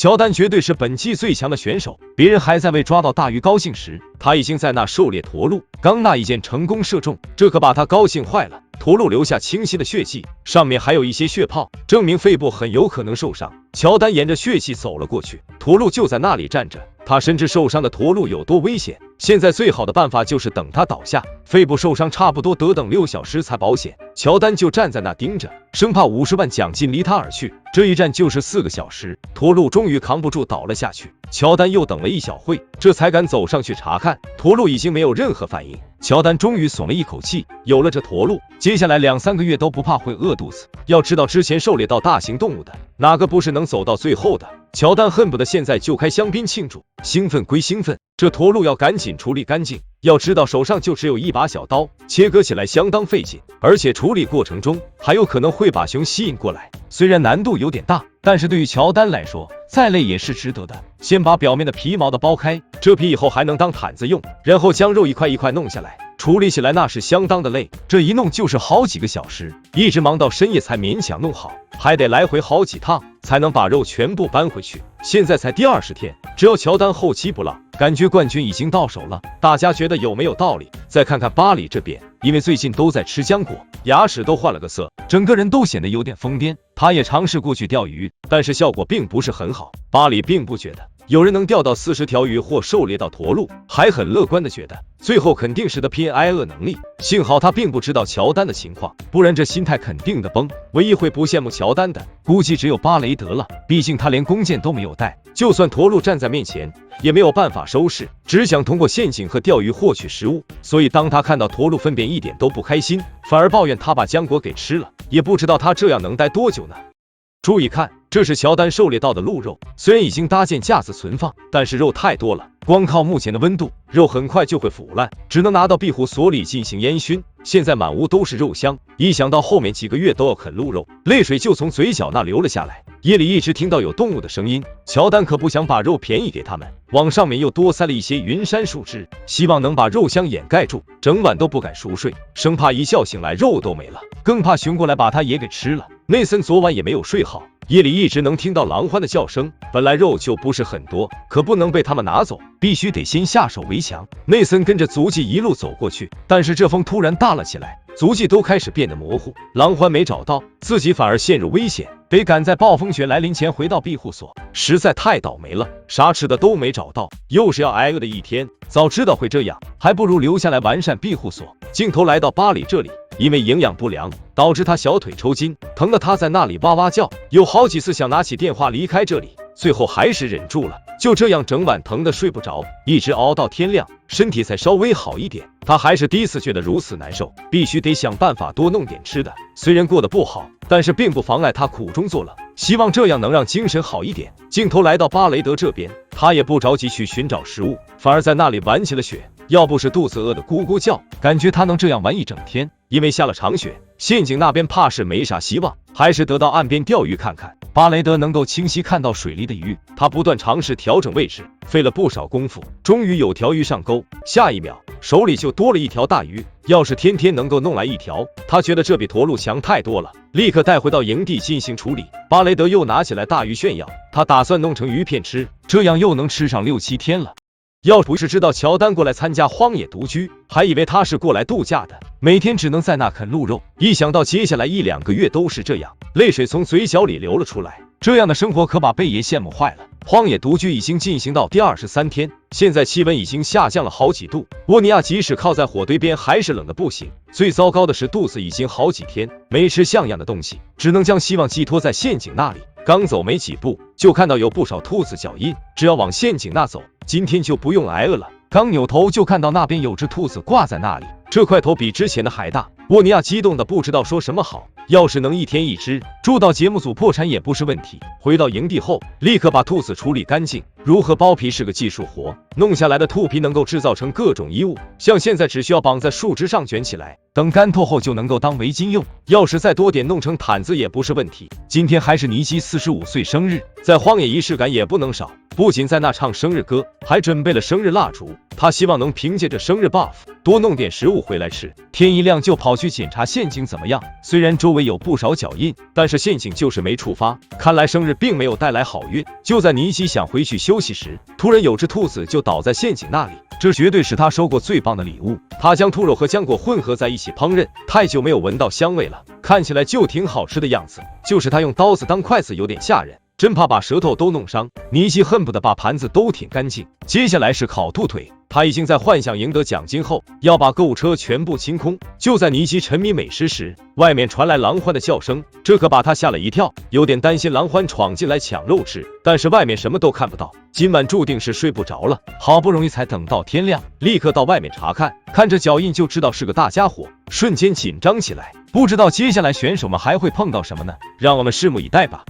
乔丹绝对是本季最强的选手。别人还在为抓到大鱼高兴时，他已经在那狩猎驼鹿，刚那一箭成功射中，这可把他高兴坏了。驼鹿留下清晰的血迹，上面还有一些血泡，证明肺部很有可能受伤。乔丹沿着血迹走了过去，驼鹿就在那里站着。他深知受伤的驼鹿有多危险，现在最好的办法就是等他倒下，肺部受伤差不多得等6小时才保险。乔丹就站在那盯着，生怕50万奖金离他而去。这一站就是4个小时，驼鹿终于扛不住倒了下去。乔丹又等了一小会，这才敢走上去查看。驼鹿已经没有任何反应，乔丹终于松了一口气。有了这驼鹿，接下来2、3个月都不怕会饿肚子。要知道之前狩猎到大型动物的，哪个不是能走到最后的？乔丹恨不得现在就开香槟庆祝。兴奋归兴奋，这驼鹿要赶紧处理干净。要知道手上就只有一把小刀，切割起来相当费劲，而且处理过程中还有可能会把熊吸引过来。虽然难度有点大，但是对于乔丹来说，再累也是值得的。先把表面的皮毛的剥开，这皮以后还能当毯子用，然后将肉一块一块弄下来。处理起来那是相当的累，这一弄就是好几个小时，一直忙到深夜才勉强弄好，还得来回好几趟才能把肉全部搬回去。现在才第20天，只要乔丹后期不落，感觉冠军已经到手了。大家觉得有没有道理？再看看巴里这边，因为最近都在吃浆果，牙齿都换了个色，整个人都显得有点疯癫。他也尝试过去钓鱼，但是效果并不是很好。巴里并不觉得有人能钓到40条鱼或狩猎到驼鹿，还很乐观的觉得最后肯定是他偏挨饿能力。幸好他并不知道乔丹的情况，不然这心态肯定的崩。唯一会不羡慕乔丹的，估计只有巴雷德了，毕竟他连弓箭都没有带，就算驼鹿站在面前也没有办法收拾，只想通过陷阱和钓鱼获取食物。所以当他看到驼鹿粪便一点都不开心，反而抱怨他把浆果给吃了，也不知道他这样能待多久呢。注意看，这是乔丹狩猎到的鹿肉，虽然已经搭建架子存放，但是肉太多了，光靠目前的温度，肉很快就会腐烂，只能拿到庇护所里进行烟熏。现在满屋都是肉香，一想到后面几个月都要啃鹿肉，泪水就从嘴角那流了下来。夜里一直听到有动物的声音，乔丹可不想把肉便宜给他们，往上面又多塞了一些云杉树枝，希望能把肉香掩盖住。整晚都不敢熟睡，生怕一觉醒来肉都没了，更怕熊过来把他也给吃了。内森昨晚也没有睡好，夜里一直能听到狼獾的叫声。本来肉就不是很多，可不能被他们拿走，必须得先下手为强。内森跟着足迹一路走过去，但是这风突然大了起来，足迹都开始变得模糊。狼獾没找到，自己反而陷入危险，得赶在暴风雪来临前回到庇护所，实在太倒霉了，啥吃的都没找到，又是要挨饿的一天。早知道会这样，还不如留下来完善庇护所。镜头来到巴里这里，因为营养不良导致他小腿抽筋，疼得他在那里哇哇叫，有好几次想拿起电话离开这里，最后还是忍住了。就这样整晚疼得睡不着，一直熬到天亮，身体才稍微好一点。他还是第一次觉得如此难受，必须得想办法多弄点吃的。虽然过得不好，但是并不妨碍他苦中作乐，希望这样能让精神好一点。镜头来到巴雷德这边，他也不着急去寻找食物，反而在那里玩起了雪。要不是肚子饿得咕咕叫，感觉他能这样玩一整天。因为下了场雪，陷阱那边怕是没啥希望，还是得到岸边钓鱼看看。巴雷德能够清晰看到水里的鱼，他不断尝试调整位置，费了不少功夫，终于有条鱼上钩。下一秒手里就多了一条大鱼，要是天天能够弄来一条，他觉得这比驼鹿强太多了，立刻带回到营地进行处理。巴雷德又拿起来大鱼炫耀，他打算弄成鱼片吃，这样又能吃上6、7天了。要不是知道乔丹过来参加荒野独居，还以为他是过来度假的，每天只能在那啃鹿肉。一想到接下来1、2个月都是这样，泪水从嘴角里流了出来。这样的生活可把贝爷羡慕坏了。荒野独居已经进行到第23天，现在气温已经下降了好几度。沃尼亚即使靠在火堆边，还是冷得不行。最糟糕的是肚子已经好几天没吃像样的东西，只能将希望寄托在陷阱那里。刚走没几步，就看到有不少兔子脚印，只要往陷阱那走，今天就不用挨饿了。刚扭头就看到那边有只兔子挂在那里，这块头比之前的还大。沃尼亚激动的不知道说什么好，要是能1天1只，住到节目组破产也不是问题。回到营地后，立刻把兔子处理干净。如何剥皮是个技术活，弄下来的兔皮能够制造成各种衣物，像现在只需要绑在树枝上卷起来，等干透后就能够当围巾用。要是再多点弄成毯子也不是问题。今天还是尼基45岁生日，在荒野仪式感也不能少。不仅在那唱生日歌，还准备了生日蜡烛。他希望能凭借着生日 buff 多弄点食物回来吃。天一亮就跑去检查陷阱怎么样，虽然周围有不少脚印，但是陷阱就是没触发。看来生日并没有带来好运。就在尼基想回去休息时，突然有只兔子就倒在陷阱那里，这绝对是他收过最棒的礼物。他将兔肉和浆果混合在一起烹饪，太久没有闻到香味了，看起来就挺好吃的样子。就是他用刀子当筷子有点吓人，真怕把舌头都弄伤。尼基恨不得把盘子都舔干净。接下来是烤兔腿，他已经在幻想赢得奖金后要把购物车全部清空。就在尼基沉迷美食时，外面传来狼獾的叫声，这可把他吓了一跳，有点担心狼獾闯进来抢肉吃，但是外面什么都看不到，今晚注定是睡不着了。好不容易才等到天亮，立刻到外面查看，看着脚印就知道是个大家伙，瞬间紧张起来，不知道接下来选手们还会碰到什么呢？让我们拭目以待吧。